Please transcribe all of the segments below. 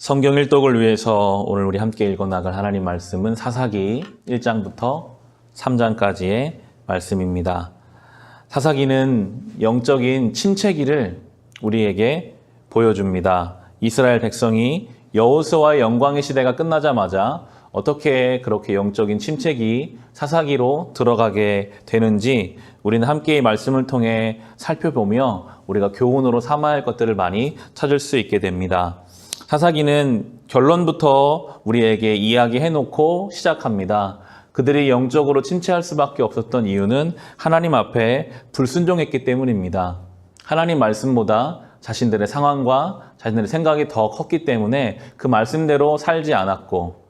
성경 일독을 위해서 오늘 우리 함께 읽어나갈 하나님 말씀은 사사기 1장부터 3장까지의 말씀입니다. 사사기는 영적인 침체기를 우리에게 보여줍니다. 이스라엘 백성이 여호수아의 영광의 시대가 끝나자마자 어떻게 그렇게 영적인 침체기, 사사기로 들어가게 되는지 우리는 함께 이 말씀을 통해 살펴보며 우리가 교훈으로 삼아야 할 것들을 많이 찾을 수 있게 됩니다. 사사기는 결론부터 우리에게 이야기해놓고 시작합니다. 그들이 영적으로 침체할 수밖에 없었던 이유는 하나님 앞에 불순종했기 때문입니다. 하나님 말씀보다 자신들의 상황과 자신들의 생각이 더 컸기 때문에 그 말씀대로 살지 않았고,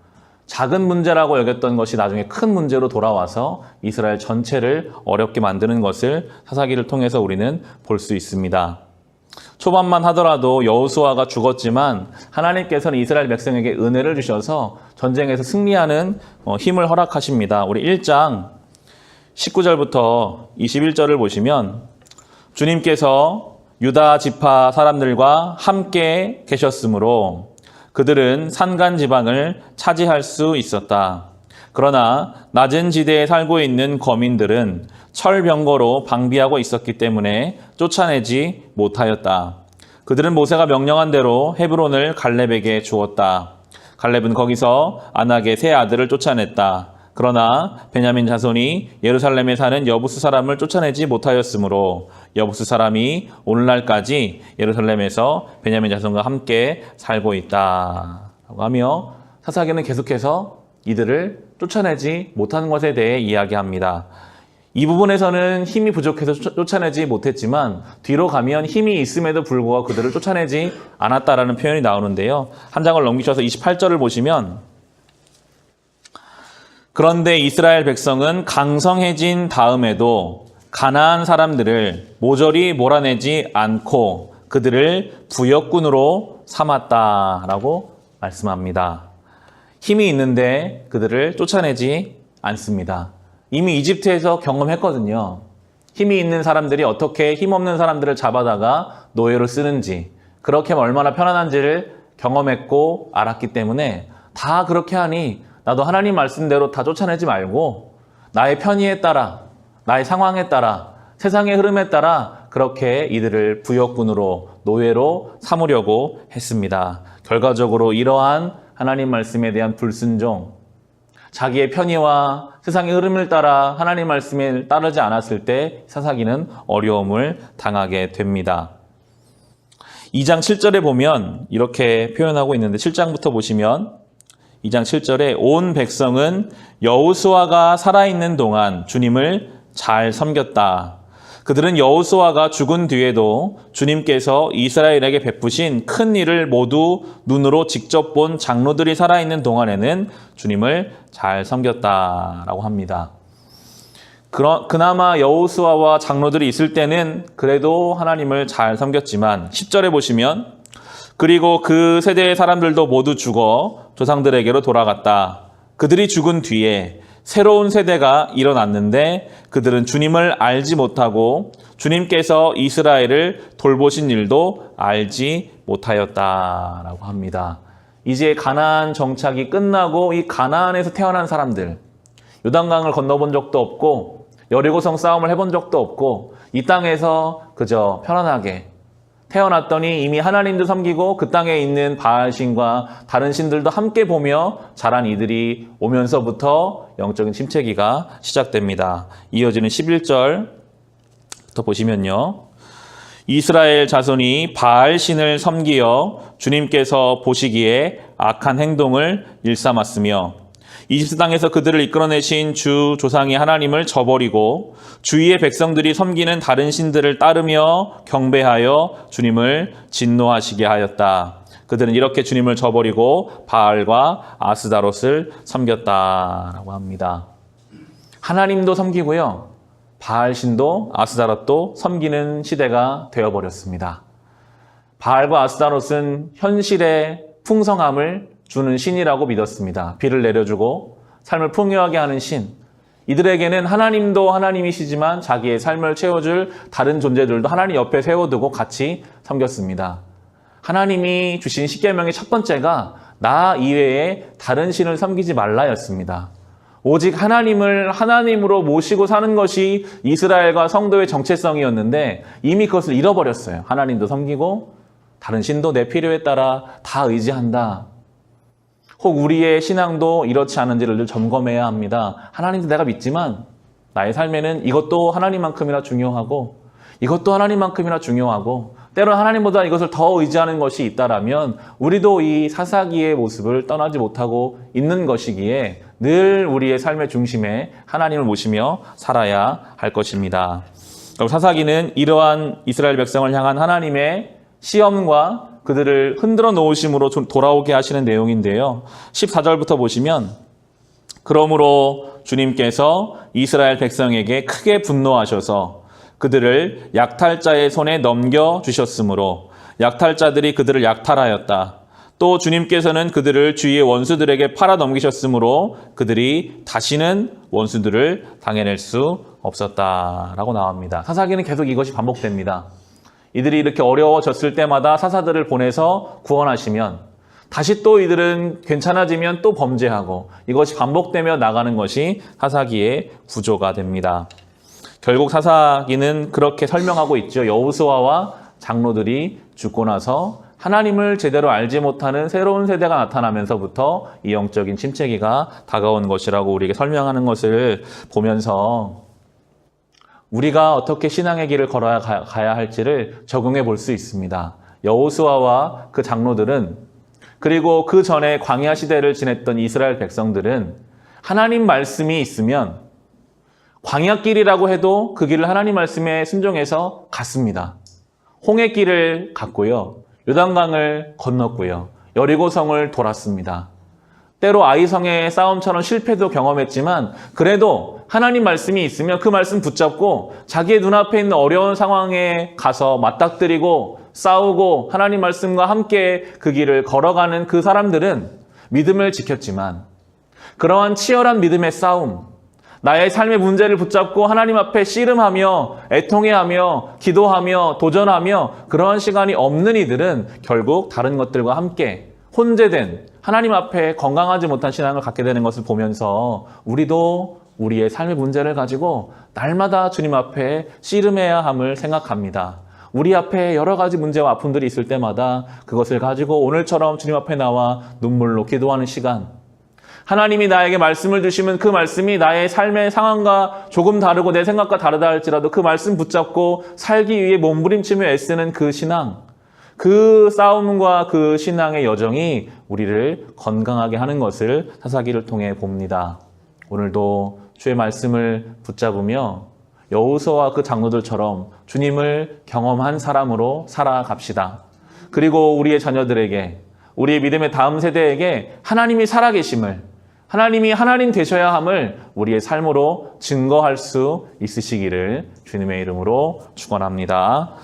작은 문제라고 여겼던 것이 나중에 큰 문제로 돌아와서 이스라엘 전체를 어렵게 만드는 것을 사사기를 통해서 우리는 볼 수 있습니다. 초반만 하더라도 여호수아가 죽었지만 하나님께서는 이스라엘 백성에게 은혜를 주셔서 전쟁에서 승리하는 힘을 허락하십니다. 우리 1장 19절부터 21절을 보시면 주님께서 유다 지파 사람들과 함께 계셨으므로 그들은 산간 지방을 차지할 수 있었다. 그러나 낮은 지대에 살고 있는 거민들은 철병거로 방비하고 있었기 때문에 쫓아내지 못하였다. 그들은 모세가 명령한 대로 헤브론을 갈렙에게 주었다. 갈렙은 거기서 안악의 세 아들을 쫓아냈다. 그러나 베냐민 자손이 예루살렘에 사는 여부스 사람을 쫓아내지 못하였으므로 여부스 사람이 오늘날까지 예루살렘에서 베냐민 자손과 함께 살고 있다. 라고 하며 사사기는 계속해서 이들을 쫓아내지 못하는 것에 대해 이야기합니다. 이 부분에서는 힘이 부족해서 쫓아내지 못했지만 뒤로 가면 힘이 있음에도 불구하고 그들을 쫓아내지 않았다라는 표현이 나오는데요. 한 장을 넘기셔서 28절을 보시면 그런데 이스라엘 백성은 강성해진 다음에도 가나안 사람들을 모조리 몰아내지 않고 그들을 부역군으로 삼았다라고 말씀합니다. 힘이 있는데 그들을 쫓아내지 않습니다. 이미 이집트에서 경험했거든요. 힘이 있는 사람들이 어떻게 힘없는 사람들을 잡아다가 노예로 쓰는지, 그렇게 하면 얼마나 편안한지를 경험했고 알았기 때문에 다 그렇게 하니 나도 하나님 말씀대로 다 쫓아내지 말고 나의 편의에 따라, 나의 상황에 따라, 세상의 흐름에 따라 그렇게 이들을 부역군으로, 노예로 삼으려고 했습니다. 결과적으로 이러한 하나님 말씀에 대한 불순종, 자기의 편의와 세상의 흐름을 따라 하나님 말씀을 따르지 않았을 때 사사기는 어려움을 당하게 됩니다. 2장 7절에 보면 이렇게 표현하고 있는데 7장부터 보시면 2장 7절에 온 백성은 여호수아가 살아있는 동안 주님을 잘 섬겼다. 그들은 여호수아가 죽은 뒤에도 주님께서 이스라엘에게 베푸신 큰 일을 모두 눈으로 직접 본 장로들이 살아있는 동안에는 주님을 잘 섬겼다라고 합니다. 그나마 여호수아와 장로들이 있을 때는 그래도 하나님을 잘 섬겼지만 10절에 보시면 그리고 그 세대의 사람들도 모두 죽어 조상들에게로 돌아갔다. 그들이 죽은 뒤에 새로운 세대가 일어났는데 그들은 주님을 알지 못하고 주님께서 이스라엘을 돌보신 일도 알지 못하였다라고 합니다. 이제 가나안 정착이 끝나고 이 가나안에서 태어난 사람들, 요단강을 건너본 적도 없고 여리고성 싸움을 해본 적도 없고 이 땅에서 그저 편안하게 태어났더니 이미 하나님도 섬기고 그 땅에 있는 바알신과 다른 신들도 함께 보며 자란 이들이 오면서부터 영적인 침체기가 시작됩니다. 이어지는 11절부터 보시면요. 이스라엘 자손이 바알신을 섬기어 주님께서 보시기에 악한 행동을 일삼았으며 이집트 땅에서 그들을 이끌어내신 주 조상이 하나님을 저버리고 주위의 백성들이 섬기는 다른 신들을 따르며 경배하여 주님을 진노하시게 하였다. 그들은 이렇게 주님을 저버리고 바알과 아스다롯을 섬겼다라고 합니다. 하나님도 섬기고요. 바알신도 아스다롯도 섬기는 시대가 되어버렸습니다. 바알과 아스다롯은 현실의 풍성함을 주는 신이라고 믿었습니다. 비를 내려주고 삶을 풍요하게 하는 신. 이들에게는 하나님도 하나님이시지만 자기의 삶을 채워줄 다른 존재들도 하나님 옆에 세워두고 같이 섬겼습니다. 하나님이 주신 십계명의 첫 번째가 나 이외에 다른 신을 섬기지 말라였습니다. 오직 하나님을 하나님으로 모시고 사는 것이 이스라엘과 성도의 정체성이었는데 이미 그것을 잃어버렸어요. 하나님도 섬기고 다른 신도 내 필요에 따라 다 의지한다. 혹 우리의 신앙도 이렇지 않은지를 늘 점검해야 합니다. 하나님도 내가 믿지만 나의 삶에는 이것도 하나님만큼이나 중요하고 이것도 하나님만큼이나 중요하고 때로는 하나님보다 이것을 더 의지하는 것이 있다라면 우리도 이 사사기의 모습을 떠나지 못하고 있는 것이기에 늘 우리의 삶의 중심에 하나님을 모시며 살아야 할 것입니다. 사사기는 이러한 이스라엘 백성을 향한 하나님의 시험과 그들을 흔들어 놓으심으로 돌아오게 하시는 내용인데요. 14절부터 보시면 그러므로 주님께서 이스라엘 백성에게 크게 분노하셔서 그들을 약탈자의 손에 넘겨주셨으므로 약탈자들이 그들을 약탈하였다. 또 주님께서는 그들을 주위의 원수들에게 팔아 넘기셨으므로 그들이 다시는 원수들을 당해낼 수 없었다라고 나옵니다. 사사기는 계속 이것이 반복됩니다. 이들이 이렇게 어려워졌을 때마다 사사들을 보내서 구원하시면 다시 또 이들은 괜찮아지면 또 범죄하고 이것이 반복되며 나가는 것이 사사기의 구조가 됩니다. 결국 사사기는 그렇게 설명하고 있죠. 여호수아와 장로들이 죽고 나서 하나님을 제대로 알지 못하는 새로운 세대가 나타나면서부터 이 영적인 침체기가 다가온 것이라고 우리에게 설명하는 것을 보면서 우리가 어떻게 신앙의 길을 걸어야 가야 할지를 적용해 볼 수 있습니다. 여호수아와 그 장로들은 그리고 그 전에 광야 시대를 지냈던 이스라엘 백성들은 하나님 말씀이 있으면 광야길이라고 해도 그 길을 하나님 말씀에 순종해서 갔습니다. 홍해길을 갔고요. 요단강을 건넜고요. 여리고성을 돌았습니다. 때로 아이성의 싸움처럼 실패도 경험했지만 그래도 하나님 말씀이 있으면 그 말씀 붙잡고 자기의 눈앞에 있는 어려운 상황에 가서 맞닥뜨리고 싸우고 하나님 말씀과 함께 그 길을 걸어가는 그 사람들은 믿음을 지켰지만 그러한 치열한 믿음의 싸움, 나의 삶의 문제를 붙잡고 하나님 앞에 씨름하며 애통해하며 기도하며 도전하며 그러한 시간이 없는 이들은 결국 다른 것들과 함께 혼재된 하나님 앞에 건강하지 못한 신앙을 갖게 되는 것을 보면서 우리도 우리의 삶의 문제를 가지고 날마다 주님 앞에 씨름해야 함을 생각합니다. 우리 앞에 여러 가지 문제와 아픔들이 있을 때마다 그것을 가지고 오늘처럼 주님 앞에 나와 눈물로 기도하는 시간, 하나님이 나에게 말씀을 주시면 그 말씀이 나의 삶의 상황과 조금 다르고 내 생각과 다르다 할지라도 그 말씀 붙잡고 살기 위해 몸부림치며 애쓰는 그 신앙, 그 싸움과 그 신앙의 여정이 우리를 건강하게 하는 것을 사사기를 통해 봅니다. 오늘도 주의 말씀을 붙잡으며 여호수아와 그 장로들처럼 주님을 경험한 사람으로 살아갑시다. 그리고 우리의 자녀들에게, 우리의 믿음의 다음 세대에게 하나님이 살아계심을, 하나님이 하나님 되셔야 함을 우리의 삶으로 증거할 수 있으시기를 주님의 이름으로 축원합니다.